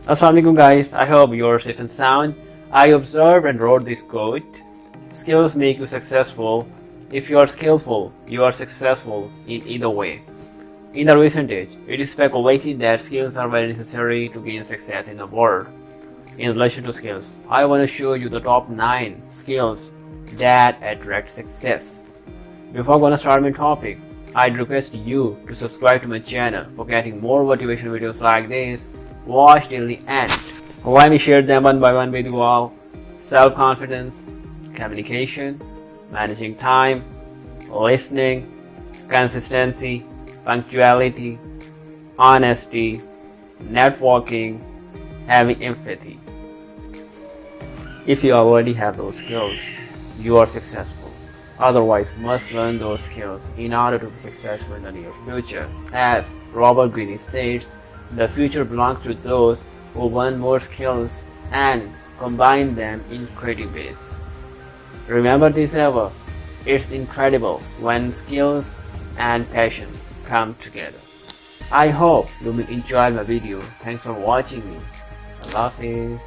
Assalamualaikum guys, I hope you're safe and sound. I observed and wrote this quote: skills make you successful. If you are skillful, you are successful in either way. In the recent age, it is speculated that skills are very necessary to gain success in the world. In relation to skills, I want to show you the top 9 skills that attract success. Before gonna start my topic, I'd request you to subscribe to my channel for getting more motivational videos like this. Watch till the end. Let me share them one by one with you all. Self-confidence, communication, managing time, listening, consistency, punctuality, honesty, networking, having empathy. If you already have those skills, you are successful. Otherwise, must learn those skills in order to be successful in the near future. As Robert Greene states, the future belongs to those who learn more skills and combine them in creative ways. Remember this ever, it's incredible when skills and passion come together. I hope you will enjoy my video. Thanks for watching me. Allah Hafiz.